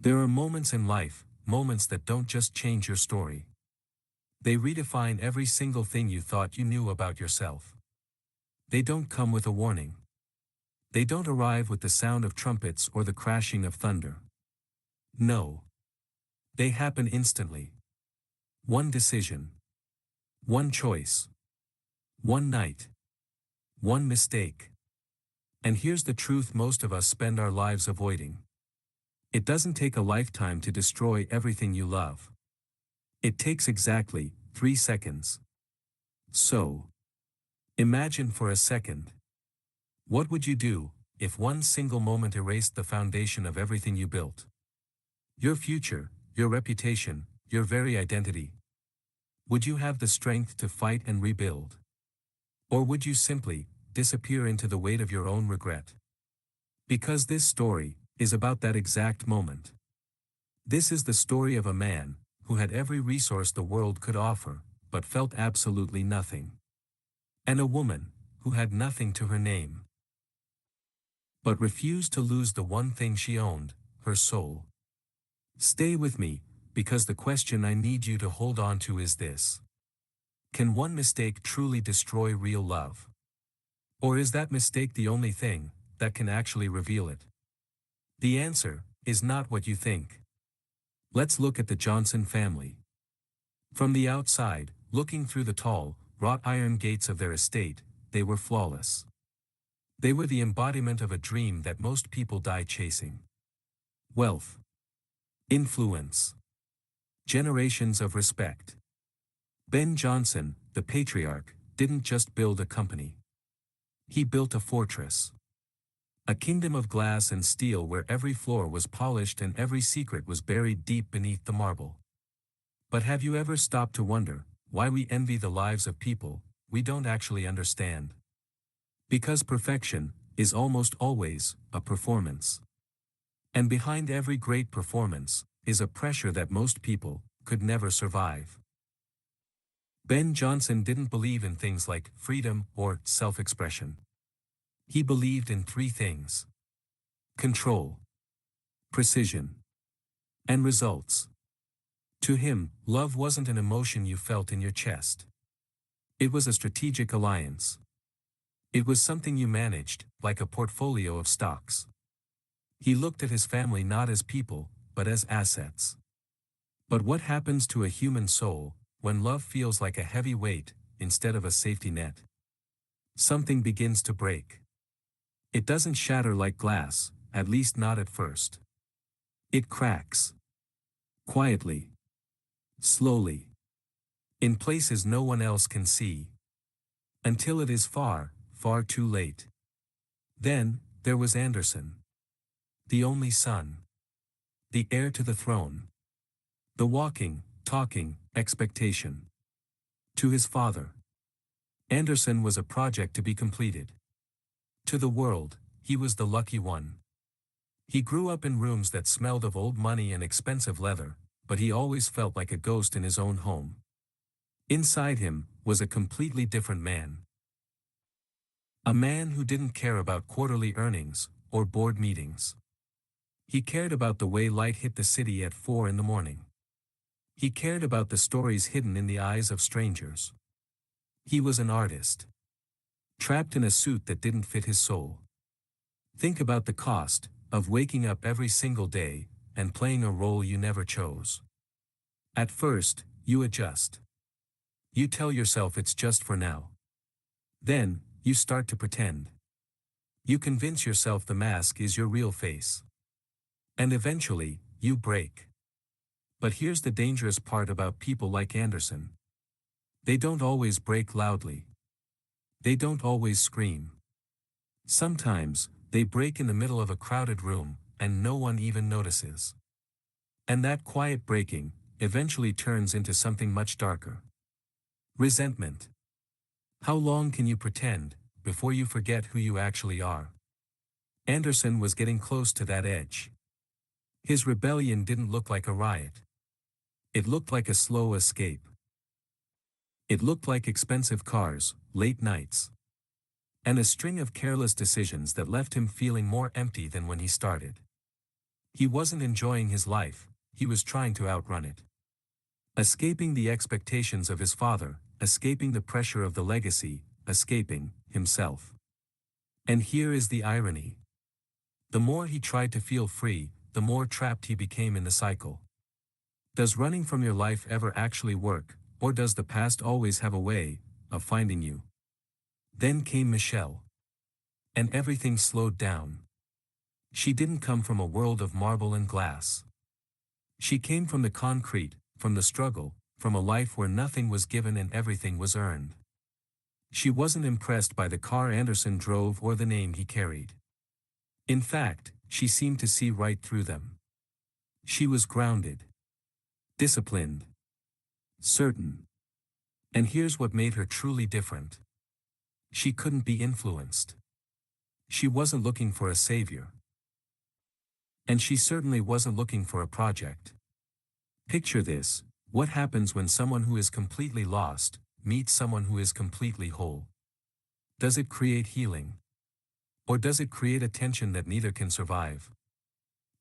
There are moments in life, moments that don't just change your story. They redefine every single thing you thought you knew about yourself. They don't come with a warning. They don't arrive with the sound of trumpets or the crashing of thunder. No. They happen instantly. One decision. One choice. One night. One mistake. And here's the truth most of us spend our lives avoiding. It doesn't take a lifetime to destroy everything you love. It takes exactly 3 seconds. So, imagine for a second. What would you do if one single moment erased the foundation of everything you built? Your future, your reputation, your very identity. Would you have the strength to fight and rebuild? Or would you simply disappear into the weight of your own regret? Because this story is about that exact moment. This is the story of a man who had every resource the world could offer, but felt absolutely nothing. And a woman who had nothing to her name, but refused to lose the one thing she owned, her soul. Stay with me, because the question I need you to hold on to is this. Can one mistake truly destroy real love? Or is that mistake the only thing that can actually reveal it? The answer is not what you think. Let's look at the Johnson family. From the outside, looking through the tall, wrought iron gates of their estate, they were flawless. They were the embodiment of a dream that most people die chasing. Wealth. Influence. Generations of respect. Ben Johnson, the patriarch, didn't just build a company. He built a fortress. A kingdom of glass and steel where every floor was polished and every secret was buried deep beneath the marble. But have you ever stopped to wonder why we envy the lives of people we don't actually understand? Because perfection is almost always a performance. And behind every great performance is a pressure that most people could never survive. Ben Johnson didn't believe in things like freedom or self-expression. He believed in 3 things: control, precision, and results. To him, love wasn't an emotion you felt in your chest. It was a strategic alliance. It was something you managed, like a portfolio of stocks. He looked at his family not as people, but as assets. But what happens to a human soul when love feels like a heavy weight instead of a safety net? Something begins to break. It doesn't shatter like glass, at least not at first. It cracks. Quietly. Slowly. In places no one else can see. Until it is far, far too late. Then, there was Anderson. The only son. The heir to the throne. The walking, talking, expectation. To his father, Anderson was a project to be completed. To the world, he was the lucky one. He grew up in rooms that smelled of old money and expensive leather, but he always felt like a ghost in his own home. Inside him was a completely different man. A man who didn't care about quarterly earnings or board meetings. He cared about the way light hit the city at 4 in the morning. He cared about the stories hidden in the eyes of strangers. He was an artist. Trapped in a suit that didn't fit his soul. Think about the cost of waking up every single day and playing a role you never chose. At first, you adjust. You tell yourself it's just for now. Then, you start to pretend. You convince yourself the mask is your real face. And eventually, you break. But here's the dangerous part about people like Anderson. They don't always break loudly. They don't always scream. Sometimes, they break in the middle of a crowded room, and no one even notices. And that quiet breaking eventually turns into something much darker. Resentment. How long can you pretend before you forget who you actually are? Anderson was getting close to that edge. His rebellion didn't look like a riot. It looked like a slow escape. It looked like expensive cars, late nights, and a string of careless decisions that left him feeling more empty than when he started. He wasn't enjoying his life, he was trying to outrun it. Escaping the expectations of his father, escaping the pressure of the legacy, escaping himself. And here is the irony. The more he tried to feel free, the more trapped he became in the cycle. Does running from your life ever actually work, or does the past always have a way of finding you? Then came Michelle. And everything slowed down. She didn't come from a world of marble and glass. She came from the concrete, from the struggle, from a life where nothing was given and everything was earned. She wasn't impressed by the car Anderson drove or the name he carried. In fact, she seemed to see right through them. She was grounded, disciplined, certain. And here's what made her truly different. She couldn't be influenced. She wasn't looking for a savior. And she certainly wasn't looking for a project. Picture this: what happens when someone who is completely lost meets someone who is completely whole? Does it create healing? Or does it create a tension that neither can survive?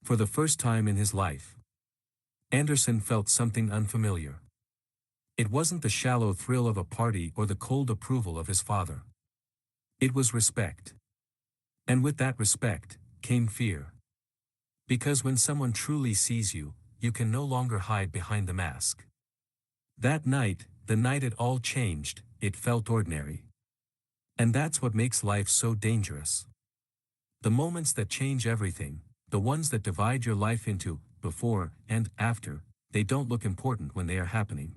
For the first time in his life, Anderson felt something unfamiliar. It wasn't the shallow thrill of a party or the cold approval of his father. It was respect. And with that respect came fear. Because when someone truly sees you, you can no longer hide behind the mask. That night, the night it all changed, it felt ordinary. And that's what makes life so dangerous. The moments that change everything, the ones that divide your life into before and after, they don't look important when they are happening.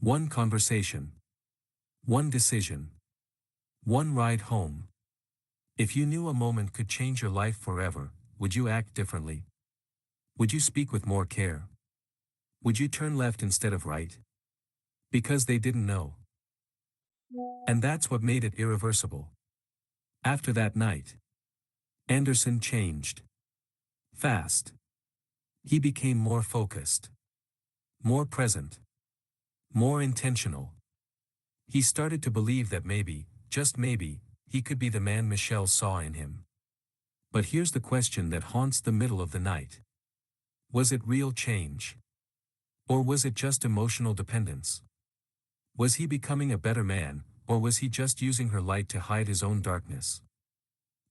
One conversation. One decision. One ride home. If you knew a moment could change your life forever, would you act differently? Would you speak with more care? Would you turn left instead of right? Because they didn't know. And that's what made it irreversible. After that night, Anderson changed. Fast. He became more focused. More present. More intentional. He started to believe that maybe, just maybe, he could be the man Michelle saw in him. But here's the question that haunts the middle of the night. Was it real change? Or was it just emotional dependence? Was he becoming a better man, or was he just using her light to hide his own darkness?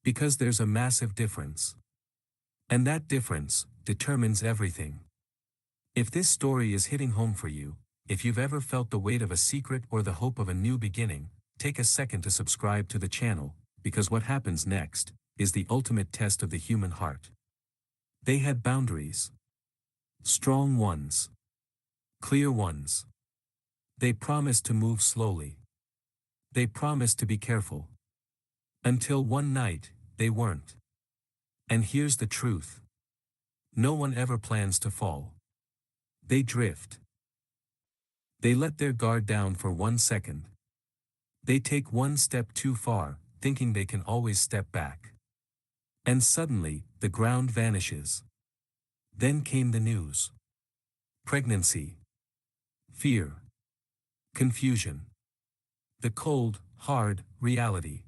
Because there's a massive difference. And that difference determines everything. If this story is hitting home for you, if you've ever felt the weight of a secret or the hope of a new beginning, take a second to subscribe to the channel, because what happens next is the ultimate test of the human heart. They had boundaries. Strong ones. Clear ones. They promised to move slowly. They promised to be careful. Until one night, they weren't. And here's the truth. No one ever plans to fall. They drift. They let their guard down for 1 second. They take one step too far, thinking they can always step back. And suddenly, the ground vanishes. Then came the news. Pregnancy. Fear. Confusion. The cold, hard reality.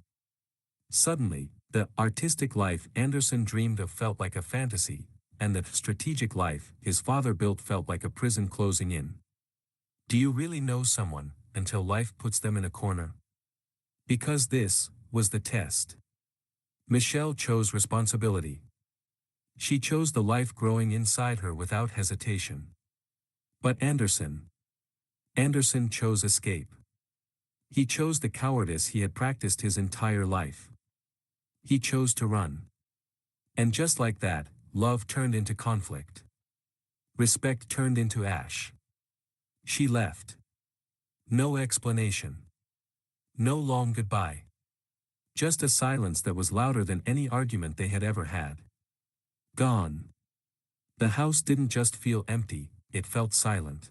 Suddenly, the artistic life Anderson dreamed of felt like a fantasy, and the strategic life his father built felt like a prison closing in. Do you really know someone until life puts them in a corner? Because this was the test. Michelle chose responsibility. She chose the life growing inside her without hesitation. But Anderson chose escape. He chose the cowardice he had practiced his entire life. He chose to run. And just like that, love turned into conflict. Respect turned into ash. She left. No explanation. No long goodbye. Just a silence that was louder than any argument they had ever had. Gone. The house didn't just feel empty, it felt silent.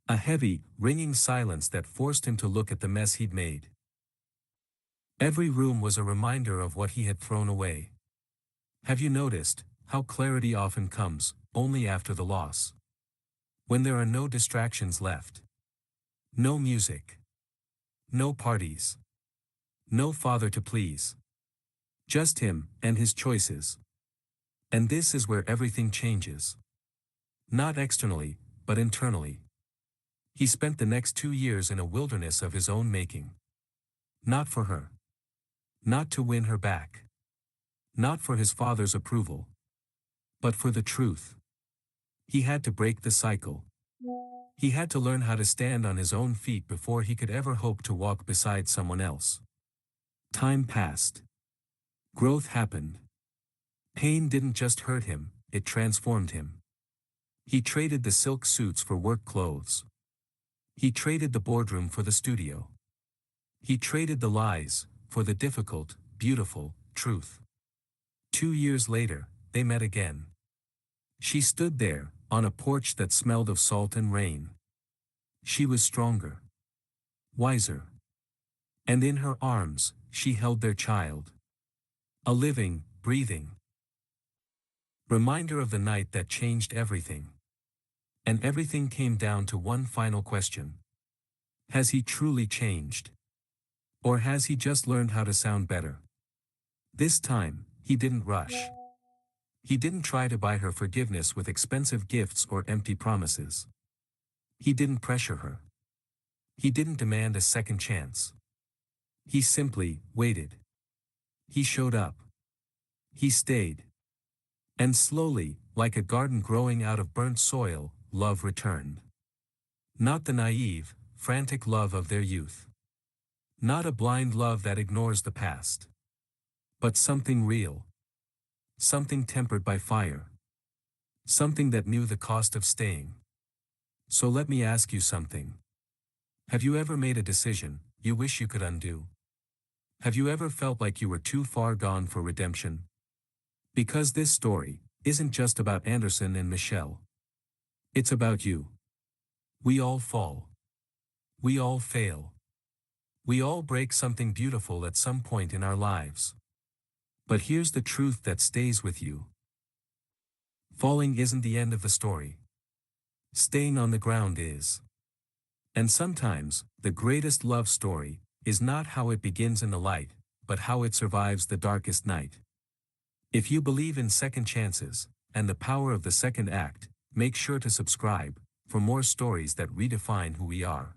A heavy, ringing silence that forced him to look at the mess he'd made. Every room was a reminder of what he had thrown away. Have you noticed how clarity often comes only after the loss? When there are no distractions left. No music. No parties. No father to please. Just him and his choices. And this is where everything changes. Not externally, but internally. He spent the next 2 years in a wilderness of his own making. Not for her. Not to win her back. Not for his father's approval. But for the truth. He had to break the cycle. He had to learn how to stand on his own feet before he could ever hope to walk beside someone else. Time passed. Growth happened. Pain didn't just hurt him, it transformed him. He traded the silk suits for work clothes. He traded the boardroom for the studio. He traded the lies for the difficult, beautiful truth. 2 years later, they met again. She stood there, on a porch that smelled of salt and rain. She was stronger. Wiser. And in her arms, she held their child. A living, breathing reminder of the night that changed everything. And everything came down to one final question. Has he truly changed? Or has he just learned how to sound better? This time, he didn't rush. He didn't try to buy her forgiveness with expensive gifts or empty promises. He didn't pressure her. He didn't demand a second chance. He simply waited. He showed up. He stayed. And slowly, like a garden growing out of burnt soil, love returned. Not the naive, frantic love of their youth. Not a blind love that ignores the past. But something real. Something tempered by fire. Something that knew the cost of staying. So let me ask you something. Have you ever made a decision you wish you could undo? Have you ever felt like you were too far gone for redemption? Because this story isn't just about Anderson and Michelle. It's about you. We all fall. We all fail. We all break something beautiful at some point in our lives. But here's the truth that stays with you. Falling isn't the end of the story. Staying on the ground is. And sometimes, the greatest love story is not how it begins in the light, but how it survives the darkest night. If you believe in second chances, and the power of the second act, make sure to subscribe for more stories that redefine who we are.